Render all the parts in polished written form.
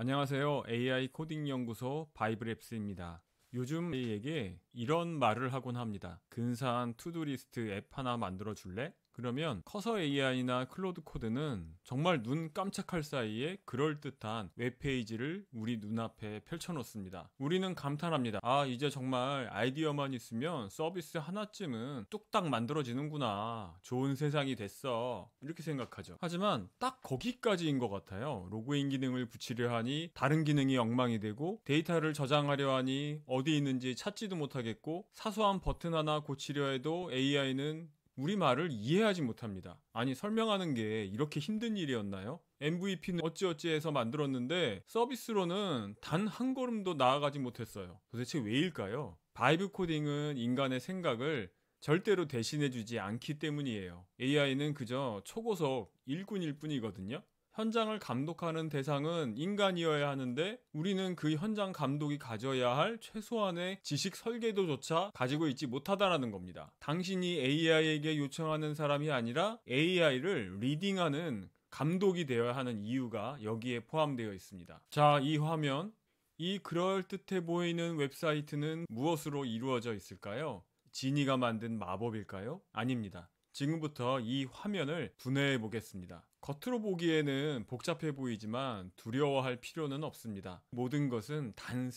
안녕하세요. AI 코딩 연구소 바이브랩스입니다. 요즘 AI에게 이런 말을 하곤 합니다. 근사한 투두리스트 앱 하나 만들어 줄래? 그러면 커서 AI나 클로드 코드는 정말 눈 깜짝할 사이에 그럴듯한 웹페이지를 우리 눈앞에 펼쳐놓습니다. 우리는 감탄합니다. 이제 정말 아이디어만 있으면 서비스 하나쯤은 뚝딱 만들어지는구나. 좋은 세상이 됐어. 이렇게 생각하죠. 하지만 딱 거기까지인 것 같아요. 로그인 기능을 붙이려 하니 다른 기능이 엉망이 되고, 데이터를 저장하려 하니 어디 있는지 찾지도 못하겠고, 사소한 버튼 하나 고치려 해도 AI는 우리 말을 이해하지 못합니다. 아니, 설명하는 게 이렇게 힘든 일이었나요? MVP는 어찌어찌 해서 만들었는데 서비스로는 단 한 걸음도 나아가지 못했어요. 도대체 왜일까요? 바이브 코딩은 인간의 생각을 절대로 대신해주지 않기 때문이에요. AI는 그저 초고속 일꾼일 뿐이거든요. 현장을 감독하는 대상은 인간이어야 하는데 우리는 그 현장 감독이 가져야 할 최소한의 지식 설계도조차 가지고 있지 못하다라는 겁니다. 당신이 AI에게 요청하는 사람이 아니라 AI를 리딩하는 감독이 되어야 하는 이유가 여기에 포함되어 있습니다. 자, 이 화면, 이 그럴듯해 보이는 웹사이트는 무엇으로 이루어져 있을까요? 지니가 만든 마법일까요? 아닙니다. 지금부터 이 화면을 분해해 보겠습니다. 겉으로 보기에는 복잡해 보이지만 두려워할 필요는 없습니다. 모든 것은 단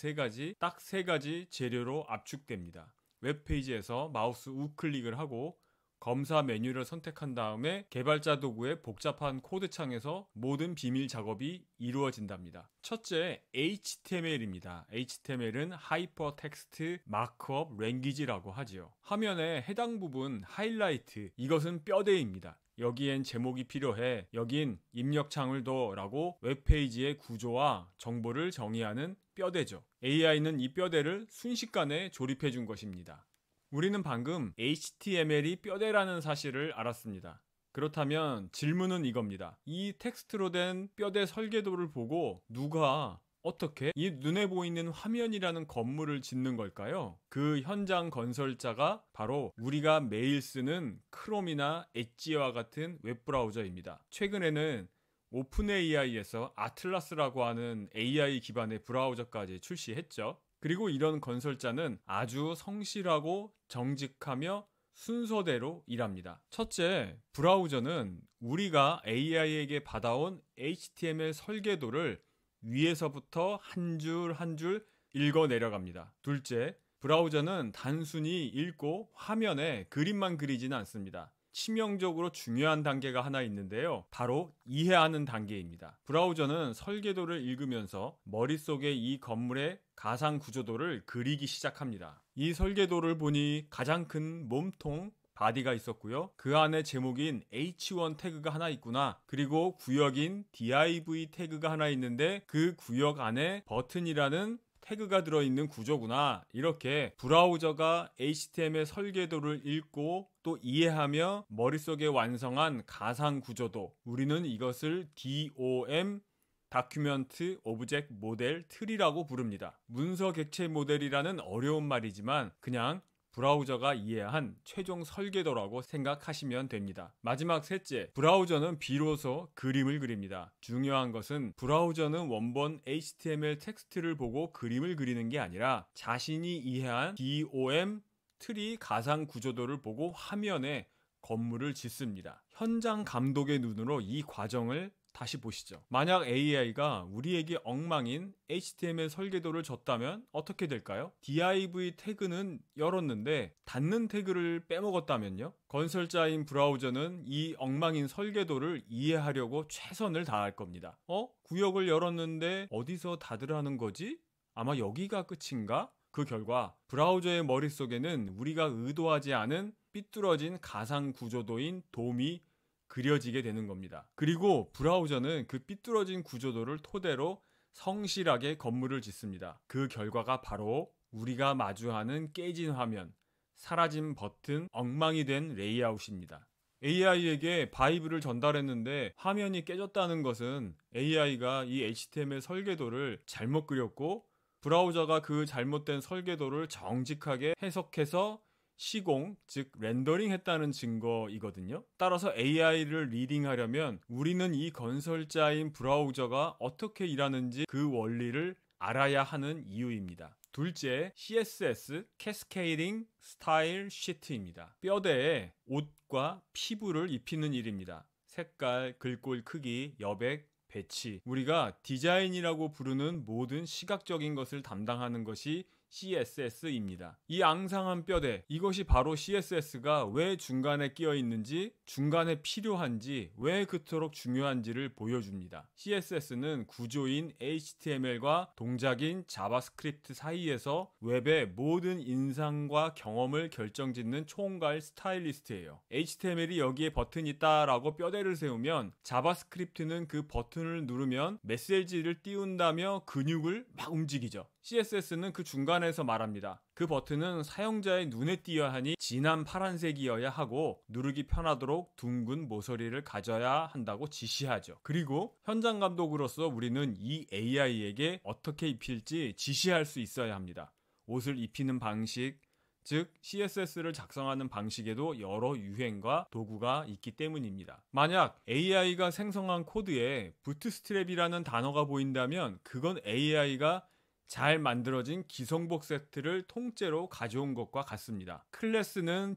딱 세 가지 재료로 압축됩니다. 웹페이지에서 마우스 우클릭을 하고 검사 메뉴를 선택한 다음에 개발자 도구의 복잡한 코드창에서 모든 비밀 작업이 이루어진답니다. 첫째, HTML입니다. HTML은 하이퍼텍스트 마크업 랭귀지라고 하지요. 화면의 해당 부분 하이라이트, 이것은 뼈대입니다. 여기엔 제목이 필요해, 여긴 입력창을 둬 라고 웹페이지의 구조와 정보를 정의하는 뼈대죠. AI는 이 뼈대를 순식간에 조립해 준 것입니다. 우리는 방금 HTML이 뼈대라는 사실을 알았습니다. 그렇다면 질문은 이겁니다. 이 텍스트로 된 뼈대 설계도를 보고 누가 어떻게 이 눈에 보이는 화면이라는 건물을 짓는 걸까요? 그 현장 건설자가 바로 우리가 매일 쓰는 크롬이나 엣지와 같은 웹브라우저입니다. 최근에는 오픈AI에서 아틀라스라고 하는 AI 기반의 브라우저까지 출시했죠. 그리고 이런 건설자는 아주 성실하고 정직하며 순서대로 일합니다. 첫째, 브라우저는 우리가 AI에게 받아온 HTML 설계도를 위에서부터 한 줄 한 줄 읽어 내려갑니다. 둘째, 브라우저는 단순히 읽고 화면에 그림만 그리지는 않습니다. 치명적으로 중요한 단계가 하나 있는데요. 바로 이해하는 단계입니다. 브라우저는 설계도를 읽으면서 머릿속에 이 건물의 가상 구조도를 그리기 시작합니다. 이 설계도를 보니 가장 큰 몸통, 바디가 있었고요. 그 안에 제목인 H1 태그가 하나 있구나. 그리고 구역인 div 태그가 하나 있는데 그 구역 안에 버튼이라는 태그가 들어있는 구조구나. 이렇게 브라우저가 HTML 설계도를 읽고 또 이해하며 머릿속에 완성한 가상 구조도, 우리는 이것을 DOM 다큐멘트 오브젝트 모델 트리라고 부릅니다. 문서 객체 모델이라는 어려운 말이지만 그냥 브라우저가 이해한 최종 설계도라고 생각하시면 됩니다. 마지막 셋째, 브라우저는 비로소 그림을 그립니다. 중요한 것은 브라우저는 원본 HTML 텍스트를 보고 그림을 그리는 게 아니라 자신이 이해한 DOM 트리 가상 구조도를 보고 화면에 건물을 짓습니다. 현장 감독의 눈으로 이 과정을 다시 보시죠. 만약 AI가 우리에게 엉망인 HTML 설계도를 줬다면 어떻게 될까요? div 태그는 열었는데 닫는 태그를 빼먹었다면요? 건설자인 브라우저는 이 엉망인 설계도를 이해하려고 최선을 다할 겁니다. 구역을 열었는데 어디서 닫으라는 거지? 아마 여기가 끝인가? 그 결과 브라우저의 머릿속에는 우리가 의도하지 않은 삐뚤어진 가상 구조도인 돔이 그려지게 되는 겁니다. 그리고 브라우저는 그 삐뚤어진 구조도를 토대로 성실하게 건물을 짓습니다. 그 결과가 바로 우리가 마주하는 깨진 화면, 사라진 버튼, 엉망이 된 레이아웃입니다. AI에게 바이브를 전달했는데 화면이 깨졌다는 것은 AI가 이 HTML 설계도를 잘못 그렸고 브라우저가 그 잘못된 설계도를 정직하게 해석해서 시공, 즉 렌더링 했다는 증거이거든요. 따라서 AI를 리딩하려면 우리는 이 건설자인 브라우저가 어떻게 일하는지 그 원리를 알아야 하는 이유입니다. 둘째, CSS, Cascading Style Sheet입니다. 뼈대에 옷과 피부를 입히는 일입니다. 색깔, 글꼴 크기, 여백, 배치. 우리가 디자인이라고 부르는 모든 시각적인 것을 담당하는 것이 CSS입니다. 이 앙상한 뼈대, 이것이 바로 CSS가 왜 중간에 끼어 있는지, 중간에 필요한지, 왜 그토록 중요한지를 보여줍니다. CSS는 구조인 HTML과 동작인 자바스크립트 사이에서 웹의 모든 인상과 경험을 결정짓는 총괄 스타일리스트예요. HTML이 여기에 버튼이 있다라고 뼈대를 세우면 자바스크립트는 그 버튼을 누르면 메시지를 띄운다며 근육을 막 움직이죠. CSS는 그 중간에서 말합니다. 그 버튼은 사용자의 눈에 띄어야 하니 진한 파란색이어야 하고 누르기 편하도록 둥근 모서리를 가져야 한다고 지시하죠. 그리고 현장 감독으로서 우리는 이 AI에게 어떻게 입힐지 지시할 수 있어야 합니다. 옷을 입히는 방식, 즉 CSS를 작성하는 방식에도 여러 유행과 도구가 있기 때문입니다. 만약 AI가 생성한 코드에 부트스트랩이라는 단어가 보인다면 그건 AI가 잘 만들어진 기성복 세트를 통째로 가져온 것과 같습니다. 클래스는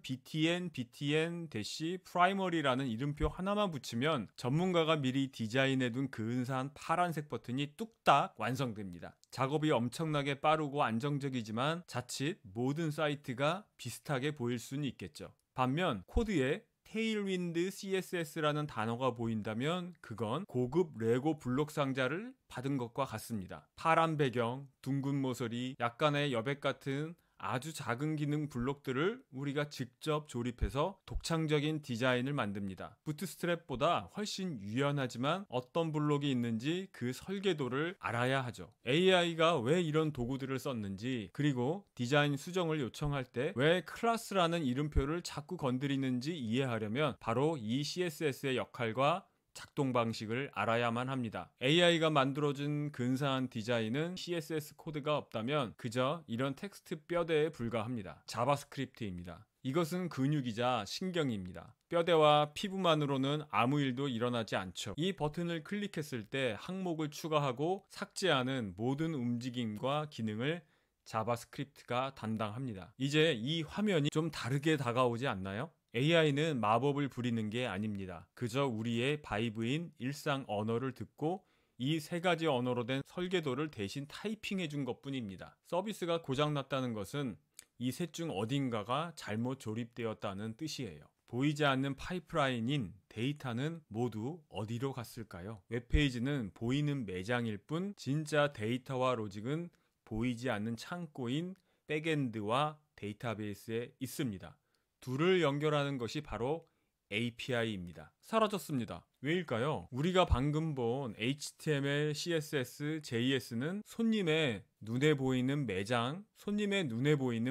btn-primary라는 이름표 하나만 붙이면 전문가가 미리 디자인해둔 근사한 파란색 버튼이 뚝딱 완성됩니다. 작업이 엄청나게 빠르고 안정적이지만 자칫 모든 사이트가 비슷하게 보일 수는 있겠죠. 반면 코드에 테일윈드 CSS라는 단어가 보인다면 그건 고급 레고 블록 상자를 받은 것과 같습니다. 파란 배경, 둥근 모서리, 약간의 여백 같은 아주 작은 기능 블록들을 우리가 직접 조립해서 독창적인 디자인을 만듭니다. 부트스트랩보다 훨씬 유연하지만 어떤 블록이 있는지 그 설계도를 알아야 하죠. AI가 왜 이런 도구들을 썼는지, 그리고 디자인 수정을 요청할 때 왜 클래스라는 이름표를 자꾸 건드리는지 이해하려면 바로 이 CSS의 역할과 작동 방식을 알아야만 합니다. AI가 만들어준 근사한 디자인은 CSS 코드가 없다면 그저 이런 텍스트 뼈대에 불과합니다. 자바스크립트입니다. 이것은 근육이자 신경입니다. 뼈대와 피부만으로는 아무 일도 일어나지 않죠. 이 버튼을 클릭했을 때 항목을 추가하고 삭제하는 모든 움직임과 기능을 자바스크립트가 담당합니다. 이제 이 화면이 좀 다르게 다가오지 않나요? AI는 마법을 부리는 게 아닙니다. 그저 우리의 바이브인 일상 언어를 듣고 이 세 가지 언어로 된 설계도를 대신 타이핑해 준 것뿐입니다. 서비스가 고장났다는 것은 이 셋 중 어딘가가 잘못 조립되었다는 뜻이에요. 보이지 않는 파이프라인인 데이터는 모두 어디로 갔을까요? 웹페이지는 보이는 매장일 뿐 진짜 데이터와 로직은 보이지 않는 창고인 백엔드와 데이터베이스에 있습니다. 둘을 연결하는 것이 바로 API입니다. 사라졌습니다. 왜일까요? 우리가 방금 본 HTML, CSS, JS는 손님의 눈에 보이는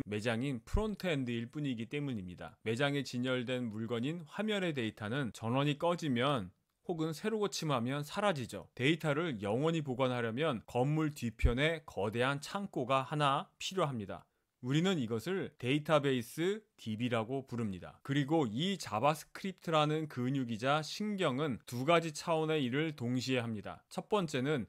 매장인 프론트엔드일 뿐이기 때문입니다. 매장에 진열된 물건인 화면의 데이터는 전원이 꺼지면 혹은 새로 고침하면 사라지죠. 데이터를 영원히 보관하려면 건물 뒤편에 거대한 창고가 하나 필요합니다. 우리는 이것을 데이터베이스 DB라고 부릅니다. 그리고 이 자바스크립트라는 근육이자 신경은 두 가지 차원의 일을 동시에 합니다. 첫 번째는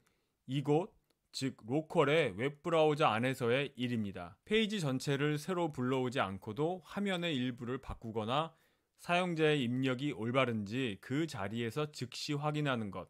이곳, 즉 로컬의 웹브라우저 안에서의 일입니다. 페이지 전체를 새로 불러오지 않고도 화면의 일부를 바꾸거나 사용자의 입력이 올바른지 그 자리에서 즉시 확인하는 것,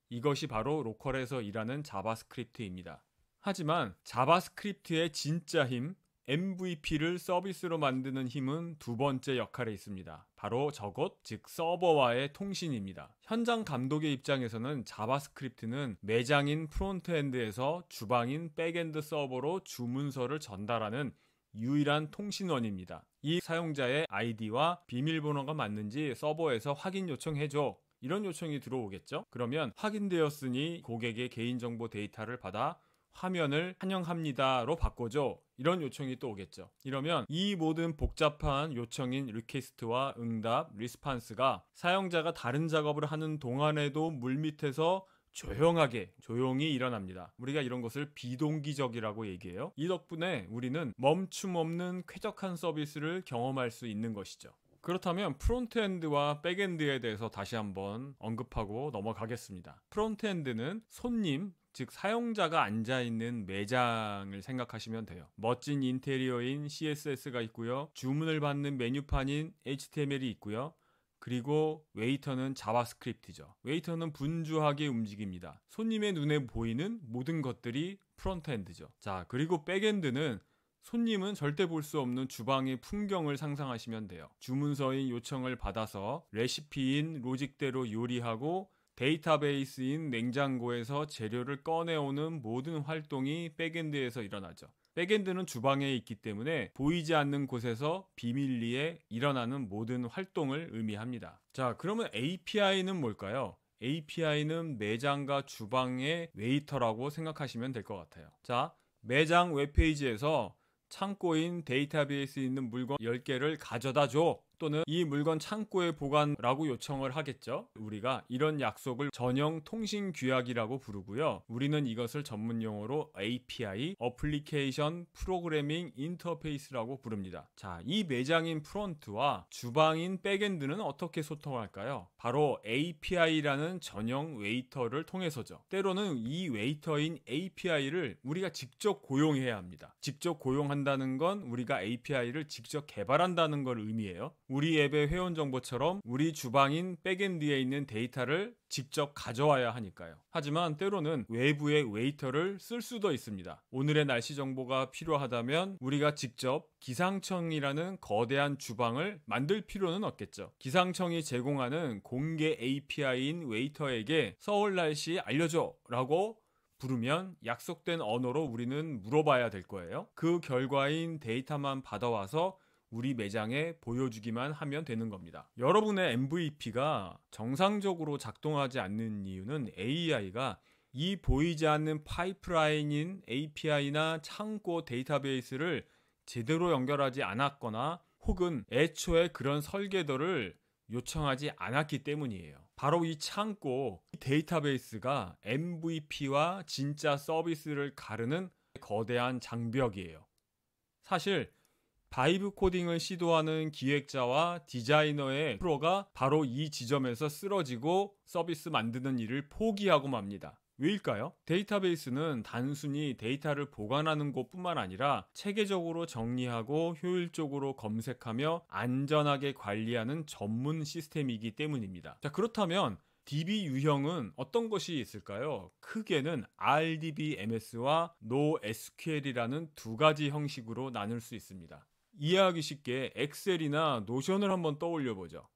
이것이 바로 로컬에서 일하는 자바스크립트입니다. 하지만 자바스크립트의 진짜 힘, MVP를 서비스로 만드는 힘은 두 번째 역할에 있습니다. 바로 저것, 즉 서버와의 통신입니다. 현장 감독의 입장에서는 자바스크립트는 매장인 프론트엔드에서 주방인 백엔드 서버로 주문서를 전달하는 유일한 통신원입니다. 이 사용자의 아이디와 비밀번호가 맞는지 서버에서 확인 요청해줘. 이런 요청이 들어오겠죠? 그러면 확인되었으니 고객의 개인정보 데이터를 받아 화면을 환영합니다로 바꿔줘. 이런 요청이 또 오겠죠. 이러면 이 모든 복잡한 요청인 리퀘스트와 응답, 리스판스가 사용자가 다른 작업을 하는 동안에도 물밑에서 조용하게 조용히 일어납니다. 우리가 이런 것을 비동기적이라고 얘기해요. 이 덕분에 우리는 멈춤 없는 쾌적한 서비스를 경험할 수 있는 것이죠. 그렇다면 프론트엔드와 백엔드에 대해서 다시 한번 언급하고 넘어가겠습니다. 프론트엔드는 손님, 즉 사용자가 앉아있는 매장을 생각하시면 돼요. 멋진 인테리어인 CSS가 있고요. 주문을 받는 메뉴판인 HTML이 있고요. 그리고 웨이터는 자바스크립트죠. 웨이터는 분주하게 움직입니다. 손님의 눈에 보이는 모든 것들이 프론트엔드죠. 자, 그리고 백엔드는 손님은 절대 볼 수 없는 주방의 풍경을 상상하시면 돼요. 주문서인 요청을 받아서 레시피인 로직대로 요리하고 데이터베이스인 냉장고에서 재료를 꺼내오는 모든 활동이 백엔드에서 일어나죠. 백엔드는 주방에 있기 때문에 보이지 않는 곳에서 비밀리에 일어나는 모든 활동을 의미합니다. 자, 그러면 API는 뭘까요? API는 매장과 주방의 웨이터라고 생각하시면 될 것 같아요. 자, 매장 웹페이지에서 창고인 데이터베이스에 있는 물건 10개를 가져다 줘, 또는 이 물건 창고에 보관라고 요청을 하겠죠. 우리가 이런 약속을 전형 통신 규약이라고 부르고요. 우리는 이것을 전문 용어로 API, Application Programming Interface라고 부릅니다. 자, 이 매장인 프론트와 주방인 백엔드는 어떻게 소통할까요? 바로 API라는 전형 웨이터를 통해서죠. 때로는 이 웨이터인 API를 우리가 직접 고용해야 합니다. 직접 고용한다는 건 우리가 API를 직접 개발한다는 걸 의미해요. 우리 앱의 회원 정보처럼 우리 주방인 백엔드에 있는 데이터를 직접 가져와야 하니까요. 하지만 때로는 외부의 웨이터를 쓸 수도 있습니다. 오늘의 날씨 정보가 필요하다면 우리가 직접 기상청이라는 거대한 주방을 만들 필요는 없겠죠. 기상청이 제공하는 공개 API인 웨이터에게 서울 날씨 알려줘 라고 부르면 약속된 언어로 우리는 물어봐야 될 거예요. 그 결과인 데이터만 받아와서 우리 매장에 보여주기만 하면 되는 겁니다. 여러분의 MVP가 정상적으로 작동하지 않는 이유는 AI가 이 보이지 않는 파이프라인인 API나 창고 데이터베이스를 제대로 연결하지 않았거나 혹은 애초에 그런 설계도를 요청하지 않았기 때문이에요. 바로 이 창고 데이터베이스가 MVP와 진짜 서비스를 가르는 거대한 장벽이에요. 사실 바이브 코딩을 시도하는 기획자와 디자이너의 프로가 바로 이 지점에서 쓰러지고 서비스 만드는 일을 포기하고 맙니다. 왜일까요? 데이터베이스는 단순히 데이터를 보관하는 곳뿐만 아니라 체계적으로 정리하고 효율적으로 검색하며 안전하게 관리하는 전문 시스템이기 때문입니다. 자, 그렇다면 DB 유형은 어떤 것이 있을까요? 크게는 RDBMS와 NoSQL이라는 두 가지 형식으로 나눌 수 있습니다. 이해하기 쉽게 엑셀이나 노션을 한번 떠올려 보죠.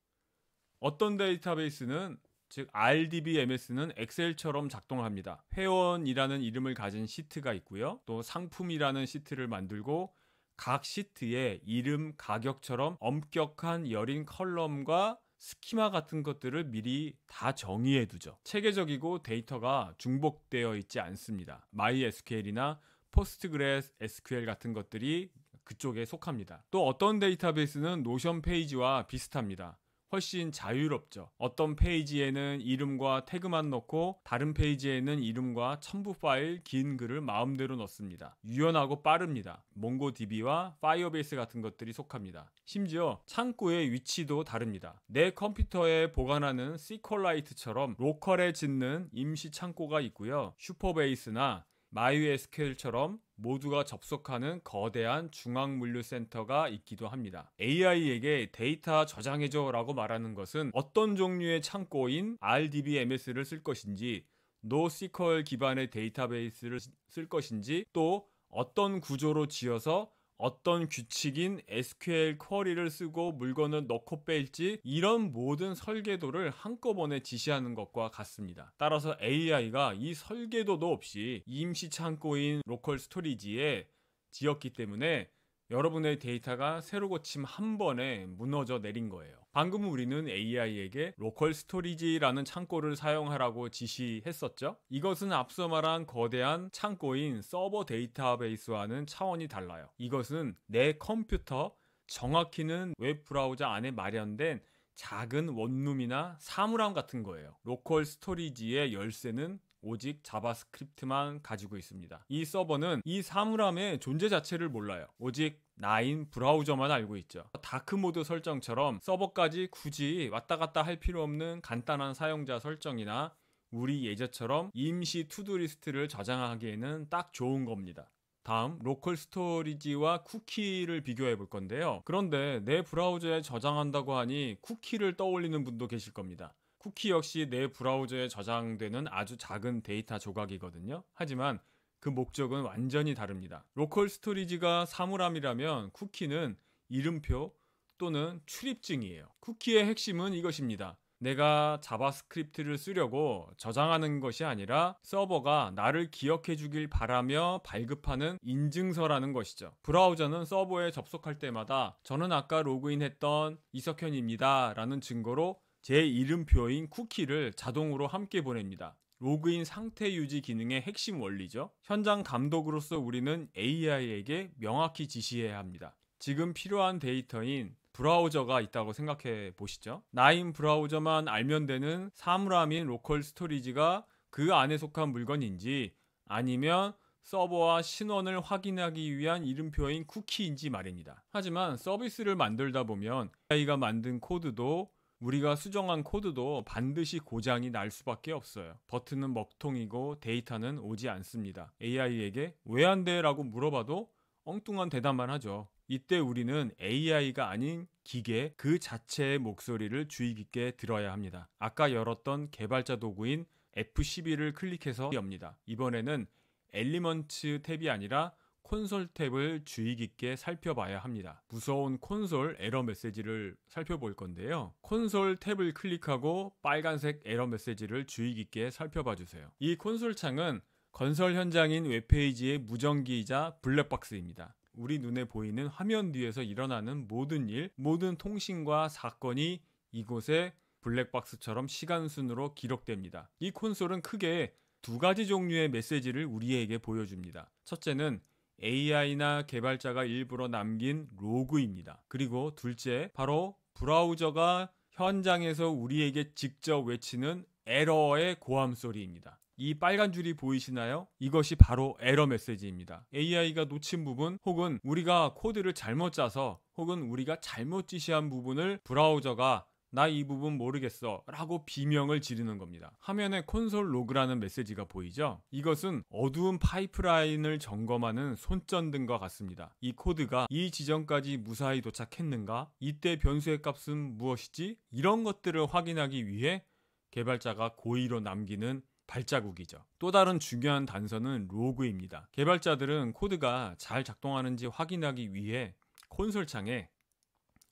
어떤 데이터베이스는 즉 RDBMS는 엑셀처럼 작동합니다. 회원이라는 이름을 가진 시트가 있고요. 또 상품이라는 시트를 만들고 각 시트에 이름, 가격처럼 엄격한 여린 컬럼과 스키마 같은 것들을 미리 다 정의해 두죠. 체계적이고 데이터가 중복되어 있지 않습니다. MySQL이나 PostgreSQL 같은 것들이 그쪽에 속합니다. 또 어떤 데이터베이스는 노션 페이지와 비슷합니다. 훨씬 자유롭죠. 어떤 페이지에는 이름과 태그만 넣고 다른 페이지에는 이름과 첨부 파일, 긴 글을 마음대로 넣습니다. 유연하고 빠릅니다. 몽고DB와 파이어베이스 같은 것들이 속합니다. 심지어 창구의 위치도 다릅니다. 내 컴퓨터에 보관하는 SQLite처럼 로컬에 짓는 임시 창고가 있고요. 슈퍼베이스나 MySQL처럼 모두가 접속하는 거대한 중앙물류센터가 있기도 합니다. AI에게 데이터 저장해줘 라고 말하는 것은 어떤 종류의 창고인 RDBMS를 쓸 것인지, NoSQL 기반의 데이터베이스를 쓸 것인지, 또 어떤 구조로 지어서 어떤 규칙인 SQL 쿼리를 쓰고 물건을 넣고 뺄지, 이런 모든 설계도를 한꺼번에 지시하는 것과 같습니다. 따라서 AI가 이 설계도도 없이 임시 창고인 로컬 스토리지에 지었기 때문에 여러분의 데이터가 새로 고침 한 번에 무너져 내린 거예요. 방금 우리는 AI에게 로컬 스토리지라는 창고를 사용하라고 지시했었죠. 이것은 앞서 말한 거대한 창고인 서버 데이터베이스와는 차원이 달라요. 이것은 내 컴퓨터, 정확히는 웹 브라우저 안에 마련된 작은 원룸이나 사물함 같은 거예요. 로컬 스토리지의 열쇠는 오직 자바스크립트만 가지고 있습니다. 이 서버는 이 사물함의 존재 자체를 몰라요. 오직 나인 브라우저만 알고 있죠. 다크모드 설정처럼 서버까지 굳이 왔다 갔다 할 필요 없는 간단한 사용자 설정이나 우리 예제처럼 임시 투두리스트를 저장하기에는 딱 좋은 겁니다. 다음 로컬 스토리지와 쿠키를 비교해 볼 건데요. 그런데 내 브라우저에 저장한다고 하니 쿠키를 떠올리는 분도 계실 겁니다. 쿠키 역시 내 브라우저에 저장되는 아주 작은 데이터 조각이거든요. 하지만 그 목적은 완전히 다릅니다. 로컬 스토리지가 사물함이라면 쿠키는 이름표 또는 출입증이에요. 쿠키의 핵심은 이것입니다. 내가 자바스크립트를 쓰려고 저장하는 것이 아니라 서버가 나를 기억해 주길 바라며 발급하는 인증서라는 것이죠. 브라우저는 서버에 접속할 때마다 저는 아까 로그인했던 이석현입니다 라는 증거로 제 이름표인 쿠키를 자동으로 함께 보냅니다. 로그인 상태 유지 기능의 핵심 원리죠. 현장 감독으로서 우리는 AI에게 명확히 지시해야 합니다. 지금 필요한 데이터인 브라우저가 있다고 생각해 보시죠. 나인 브라우저만 알면 되는 사물함인 로컬 스토리지가 그 안에 속한 물건인지 아니면 서버와 신원을 확인하기 위한 이름표인 쿠키인지 말입니다. 하지만 서비스를 만들다 보면 AI가 만든 코드도 우리가 수정한 코드도 반드시 고장이 날 수밖에 없어요. 버튼은 먹통이고 데이터는 오지 않습니다. AI에게 왜 안 돼? 라고 물어봐도 엉뚱한 대답만 하죠. 이때 우리는 AI가 아닌 기계 그 자체의 목소리를 주의 깊게 들어야 합니다. 아까 열었던 개발자 도구인 F12를 클릭해서 엽니다. 이번에는 엘리먼트 탭이 아니라 콘솔 탭을 주의 깊게 살펴봐야 합니다. 무서운 콘솔 에러 메시지를 살펴볼 건데요. 콘솔 탭을 클릭하고 빨간색 에러 메시지를 주의 깊게 살펴봐 주세요. 이 콘솔 창은 건설 현장인 웹페이지의 무전기이자 블랙박스입니다. 우리 눈에 보이는 화면 뒤에서 일어나는 모든 일, 모든 통신과 사건이 이곳에 블랙박스처럼 시간순으로 기록됩니다. 이 콘솔은 크게 두 가지 종류의 메시지를 우리에게 보여줍니다. 첫째는 AI나 개발자가 일부러 남긴 로그입니다. 그리고 둘째, 바로 브라우저가 현장에서 우리에게 직접 외치는 에러의 고함 소리입니다. 이 빨간 줄이 보이시나요? 이것이 바로 에러 메시지입니다. AI가 놓친 부분 혹은 우리가 코드를 잘못 짜서 혹은 우리가 잘못 지시한 부분을 브라우저가 나 이 부분 모르겠어 라고 비명을 지르는 겁니다. 화면에 콘솔 로그라는 메시지가 보이죠? 이것은 어두운 파이프라인을 점검하는 손전등과 같습니다. 이 코드가 이 지점까지 무사히 도착했는가? 이때 변수의 값은 무엇이지? 이런 것들을 확인하기 위해 개발자가 고의로 남기는 발자국이죠. 또 다른 중요한 단서는 로그입니다. 개발자들은 코드가 잘 작동하는지 확인하기 위해 콘솔 창에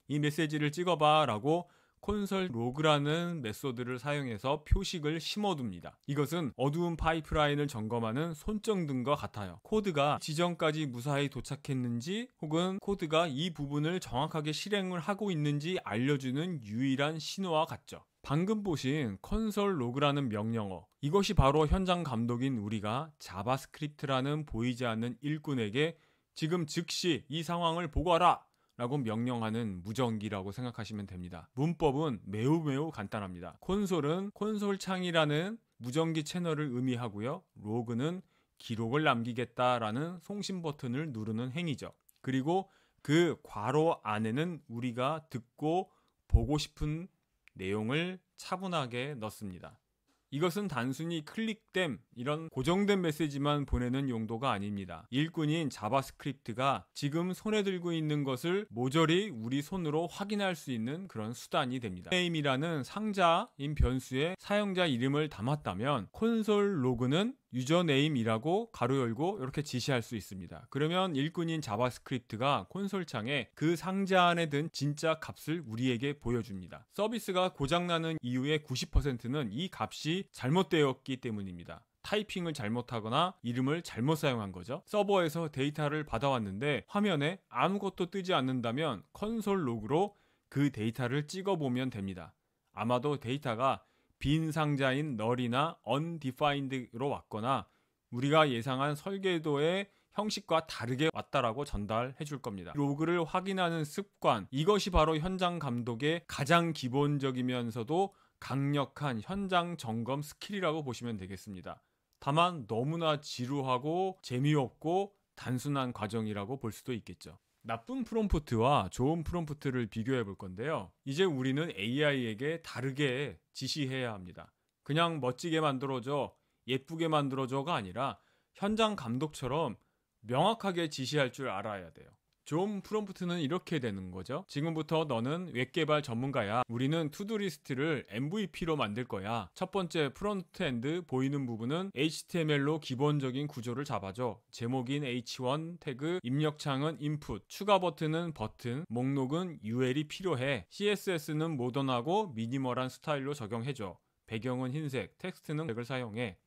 이 메시지를 찍어봐 라고 콘솔 로그라는 메소드를 사용해서 표식을 심어둡니다. 이것은 어두운 파이프라인을 점검하는 손전등과 같아요. 코드가 지점까지 무사히 도착했는지 혹은 코드가 이 부분을 정확하게 실행을 하고 있는지 알려주는 유일한 신호와 같죠. 방금 보신 콘솔 로그라는 명령어, 이것이 바로 현장 감독인 우리가 자바스크립트라는 보이지 않는 일꾼에게 지금 즉시 이 상황을 보고하라 라고 명령하는 무전기라고 생각하시면 됩니다. 문법은 매우 간단합니다. 콘솔은 콘솔 창이라는 무전기 채널을 의미하고요. 로그는 기록을 남기겠다라는 송신 버튼을 누르는 행위죠. 그리고 그 괄호 안에는 우리가 듣고 보고 싶은 내용을 차분하게 넣습니다. 이것은 단순히 클릭됨 이런 고정된 메시지만 보내는 용도가 아닙니다. 일꾼인 자바스크립트가 지금 손에 들고 있는 것을 모조리 우리 손으로 확인할 수 있는 그런 수단이 됩니다. 네임이라는 상자인 변수에 사용자 이름을 담았다면 콘솔 로그는 유저네임이라고 가로 열고 이렇게 지시할 수 있습니다. 그러면 일꾼인 자바스크립트가 콘솔 창에 그 상자 안에 든 진짜 값을 우리에게 보여줍니다. 서비스가 고장나는 이유의 90%는 이 값이 잘못되었기 때문입니다. 타이핑을 잘못하거나 이름을 잘못 사용한 거죠. 서버에서 데이터를 받아왔는데 화면에 아무것도 뜨지 않는다면 콘솔 로그로 그 데이터를 찍어보면 됩니다. 아마도 데이터가 빈 상자인 널이나 undefined로 왔거나 우리가 예상한 설계도의 형식과 다르게 왔다라고 전달해 줄 겁니다. 로그를 확인하는 습관, 이것이 바로 현장 감독의 가장 기본적이면서도 강력한 현장 점검 스킬이라고 보시면 되겠습니다. 다만 너무나 지루하고 재미없고 단순한 과정이라고 볼 수도 있겠죠. 나쁜 프롬프트와 좋은 프롬프트를 비교해 볼 건데요. 이제 우리는 AI에게 다르게 지시해야 합니다. 그냥 멋지게 만들어줘, 예쁘게 만들어줘가 아니라 현장 감독처럼 명확하게 지시할 줄 알아야 돼요. 좋은 프롬프트는 이렇게 되는 거죠. 지금부터 너는 웹개발 전문가야. 우리는 투두리스트를 MVP로 만들 거야. 첫 번째 프론트엔드 보이는 부분은 HTML로 기본적인 구조를 잡아줘. 제목인 H1 태그, 입력창은 input, 추가 버튼은 버튼, 목록은 UL이 필요해. CSS는 모던하고 미니멀한 스타일로 적용해줘. 배경은 흰색, 텍스트는 백을 사용해.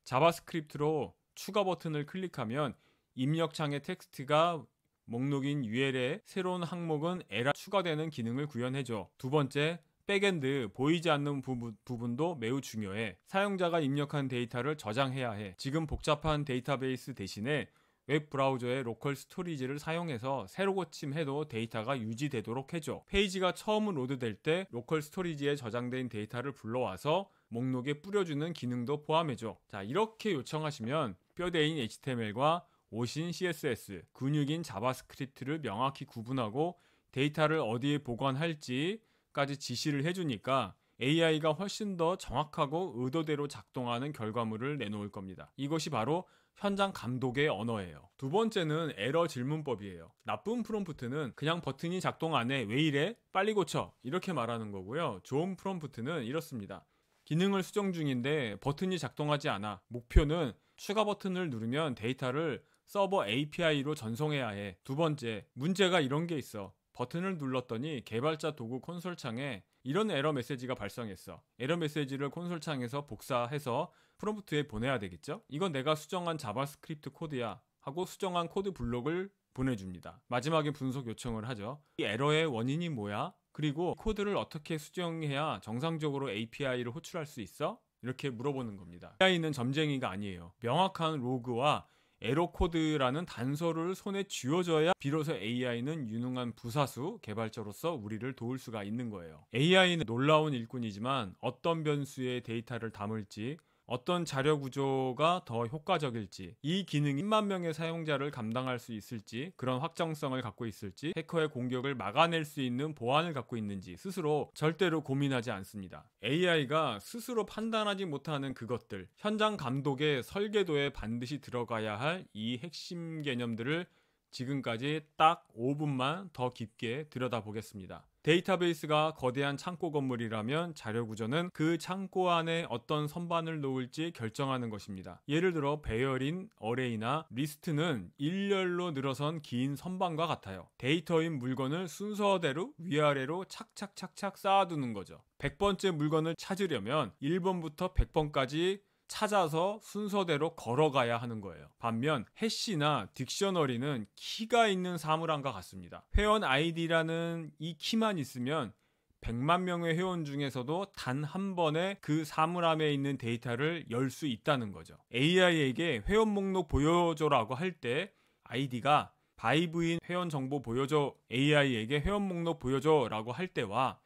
자바스크립트로 추가 버튼을 클릭하면 입력창의 텍스트가 목록인 UL에 새로운 항목은 에라 추가되는 기능을 구현해줘. 두 번째, 백엔드 보이지 않는 부분도 매우 중요해. 사용자가 입력한 데이터를 저장해야 해. 지금 복잡한 데이터베이스 대신에 웹 브라우저의 로컬 스토리지를 사용해서 새로 고침해도 데이터가 유지되도록 해줘. 페이지가 처음 로드될 때 로컬 스토리지에 저장된 데이터를 불러와서 목록에 뿌려주는 기능도 포함해줘. 자, 이렇게 요청하시면 뼈대인 HTML과 옷인 CSS, 근육인 자바스크립트를 명확히 구분하고 데이터를 어디에 보관할지까지 지시를 해주니까 AI가 훨씬 더 정확하고 의도대로 작동하는 결과물을 내놓을 겁니다. 이것이 바로 현장 감독의 언어예요. 두 번째는 에러 질문법이에요. 나쁜 프롬프트는 그냥 버튼이 작동 안 해, 왜 이래? 빨리 고쳐, 이렇게 말하는 거고요. 좋은 프롬프트는 이렇습니다. 기능을 수정 중인데 버튼이 작동하지 않아. 목표는 추가 버튼을 누르면 데이터를 서버 API로 전송해야 해. 두 번째, 문제가 이런 게 있어. 버튼을 눌렀더니 개발자 도구 콘솔 창에 이런 에러 메시지가 발생했어. 에러 메시지를 콘솔 창에서 복사해서 프롬프트에 보내야 되겠죠? 이건 내가 수정한 자바스크립트 코드야 하고 수정한 코드 블록을 보내줍니다. 마지막에 분석 요청을 하죠. 이 에러의 원인이 뭐야? 그리고 코드를 어떻게 수정해야 정상적으로 API를 호출할 수 있어? 이렇게 물어보는 겁니다. AI는 점쟁이가 아니에요. 명확한 로그와 에러 코드라는 단서를 손에 쥐어줘야 비로소 AI는 유능한 부사수 개발자로서 우리를 도울 수가 있는 거예요. AI는 놀라운 일꾼이지만 어떤 변수의 데이터를 담을지, 어떤 자료 구조가 더 효과적일지, 이 기능이 10만 명의 사용자를 감당할 수 있을지, 그런 확정성을 갖고 있을지, 해커의 공격을 막아낼 수 있는 보안을 갖고 있는지 스스로 절대로 고민하지 않습니다. AI가 스스로 판단하지 못하는 그것들, 현장 감독의 설계도에 반드시 들어가야 할 이 핵심 개념들을 지금까지 딱 5분만 더 깊게 들여다보겠습니다. 데이터베이스가 거대한 창고 건물이라면 자료 구조는 그 창고 안에 어떤 선반을 놓을지 결정하는 것입니다. 예를 들어 배열인 어레이나 리스트는 일렬로 늘어선 긴 선반과 같아요. 데이터인 물건을 순서대로 위아래로 착착착착 쌓아두는 거죠. 100번째 물건을 찾으려면 1번부터 100번까지 찾아서 순서대로 걸어가야 하는 거예요. 반면 해시나 딕셔너리는 키가 있는 사물함과 같습니다. 회원 아이디라는 이 키만 있으면 100만 명의 회원 중에서도 단 한 번에 그 사물함에 있는 데이터를 열 수 있다는 거죠. AI에게 회원 목록 보여줘라고 할 때 아이디가 바이브인 회원 정보 보여줘, AI에게 회원 목록 보여줘라고 할 때와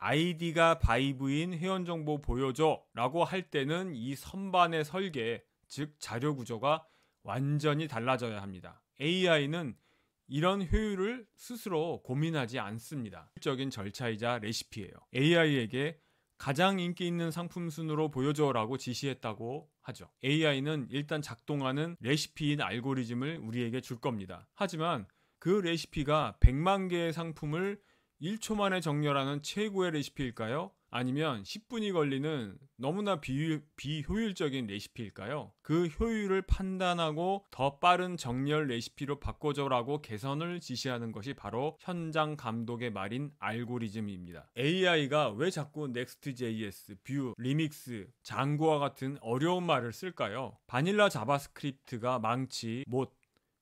아이디가 바이브인 회원정보 보여줘 라고 할 때는 이 선반의 설계, 즉 자료 구조가 완전히 달라져야 합니다. AI는 이런 효율을 스스로 고민하지 않습니다. 적인 절차이자 레시피예요. AI에게 가장 인기 있는 상품 순으로 보여줘 라고 지시했다고 하죠. AI는 일단 작동하는 레시피인 알고리즘을 우리에게 줄 겁니다. 하지만 그 레시피가 100만 개의 상품을 1초 만에 정렬하는 최고의 레시피일까요? 아니면 10분이 걸리는 너무나 비효율적인 레시피일까요? 그 효율을 판단하고 더 빠른 정렬 레시피로 바꿔줘라고 개선을 지시하는 것이 바로 현장 감독의 말인 알고리즘입니다. AI가 왜 자꾸 Next.js, Vue, Remix, 장고와 같은 어려운 말을 쓸까요? 바닐라 자바스크립트가 망치, 못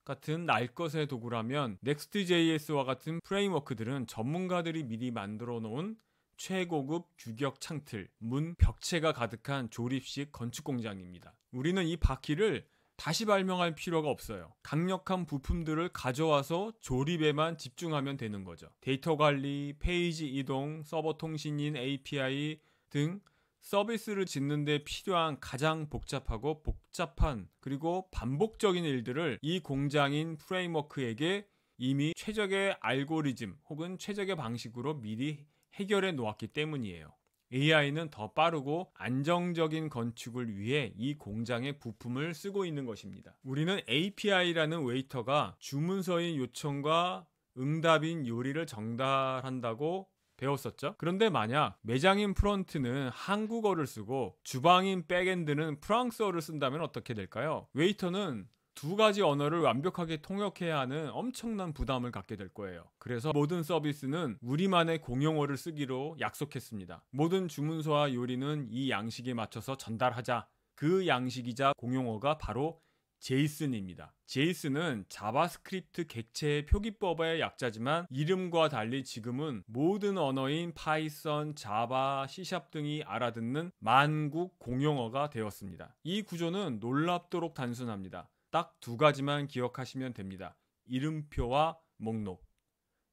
같은 날 것의 도구라면 Next.js와 같은 프레임워크들은 전문가들이 미리 만들어 놓은 최고급 규격 창틀, 문, 벽체가 가득한 조립식 건축 공장입니다. 우리는 이 바퀴를 다시 발명할 필요가 없어요. 강력한 부품들을 가져와서 조립에만 집중하면 되는 거죠. 데이터 관리, 페이지 이동, 서버 통신인 API 등 서비스를 짓는데 필요한 가장 복잡한 그리고 반복적인 일들을 이 공장인 프레임워크에게 이미 최적의 알고리즘 혹은 최적의 방식으로 미리 해결해 놓았기 때문이에요. AI는 더 빠르고 안정적인 건축을 위해 이 공장의 부품을 쓰고 있는 것입니다. 우리는 API라는 웨이터가 주문서인 요청과 응답인 요리를 전달한다고 배웠었죠. 그런데 만약 매장인 프론트는 한국어를 쓰고 주방인 백엔드는 프랑스어를 쓴다면 어떻게 될까요? 웨이터는 두 가지 언어를 완벽하게 통역해야 하는 엄청난 부담을 갖게 될 거예요. 그래서 모든 서비스는 우리만의 공용어를 쓰기로 약속했습니다. 모든 주문서와 요리는 이 양식에 맞춰서 전달하자. 그 양식이자 공용어가 바로 제이슨입니다. 제이슨은 자바스크립트 객체의 표기법의 약자지만 이름과 달리 지금은 모든 언어인 파이썬, 자바, C# 등이 알아듣는 만국 공용어가 되었습니다. 이 구조는 놀랍도록 단순합니다. 딱 두 가지만 기억하시면 됩니다. 이름표와 목록.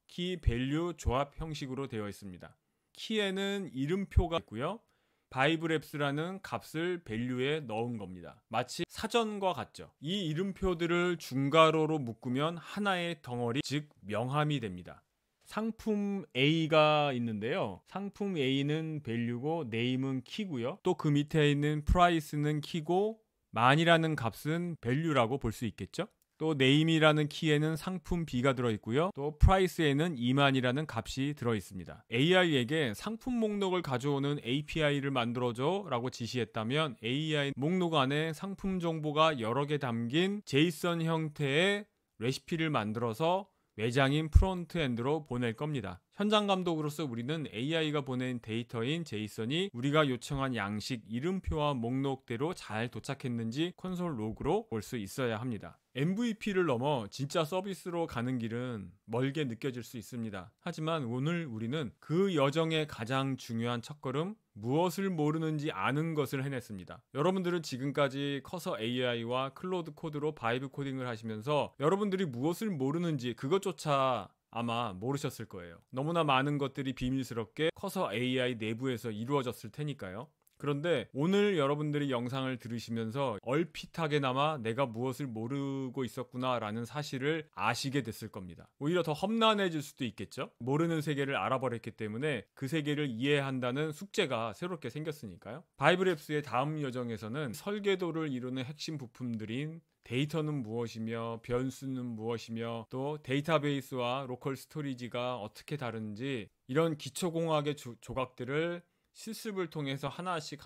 키 밸류 조합 형식으로 되어 있습니다. 키에는 이름표가 있고요. 바이브랩스라는 값을 밸류에 넣은 겁니다. 마치 사전과 같죠. 이 이름표들을 중괄호로 묶으면 하나의 덩어리, 즉 명함이 됩니다. 상품 A가 있는데요. 상품 A는 밸류고 네임은 키고요. 또 그 밑에 있는 프라이스는 키고 만이라는 값은 밸류라고 볼 수 있겠죠. 또 네임이라는 키에는 상품 B가 들어있고요. 또 프라이스에는 2만이라는 값이 들어있습니다. AI에게 상품 목록을 가져오는 API를 만들어줘 라고 지시했다면 AI 목록 안에 상품 정보가 여러 개 담긴 제이슨 형태의 레시피를 만들어서 매장인 프론트엔드로 보낼 겁니다. 현장 감독으로서 우리는 AI가 보낸 데이터인 제이슨이 우리가 요청한 양식, 이름표와 목록대로 잘 도착했는지 콘솔 로그로 볼 수 있어야 합니다. MVP를 넘어 진짜 서비스로 가는 길은 멀게 느껴질 수 있습니다. 하지만 오늘 우리는 그 여정의 가장 중요한 첫걸음, 무엇을 모르는지 아는 것을 해냈습니다. 여러분들은 지금까지 커서 AI와 클로드 코드로 바이브 코딩을 하시면서 여러분들이 무엇을 모르는지 그것조차 아마 모르셨을 거예요. 너무나 많은 것들이 비밀스럽게 커서 AI 내부에서 이루어졌을 테니까요. 그런데 오늘 여러분들이 영상을 들으시면서 얼핏하게나마 내가 무엇을 모르고 있었구나 라는 사실을 아시게 됐을 겁니다. 오히려 더 험난해질 수도 있겠죠. 모르는 세계를 알아버렸기 때문에 그 세계를 이해한다는 숙제가 새롭게 생겼으니까요. 바이브랩스의 다음 여정에서는 설계도를 이루는 핵심 부품들인 데이터는 무엇이며 변수는 무엇이며 또 데이터베이스와 로컬 스토리지가 어떻게 다른지 이런 기초공학의 조각들을 실습을 통해서 하나씩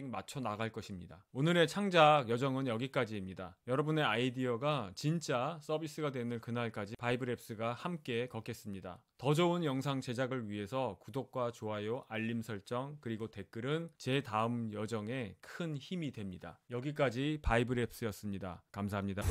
맞춰 나갈 것입니다. 오늘의 창작 여정은 여기까지입니다. 여러분의 아이디어가 진짜 서비스가 되는 그날까지 바이브랩스가 함께 걷겠습니다. 더 좋은 영상 제작을 위해서 구독과 좋아요, 알림 설정, 그리고 댓글은 제 다음 여정에 큰 힘이 됩니다. 여기까지 바이브랩스였습니다. 감사합니다.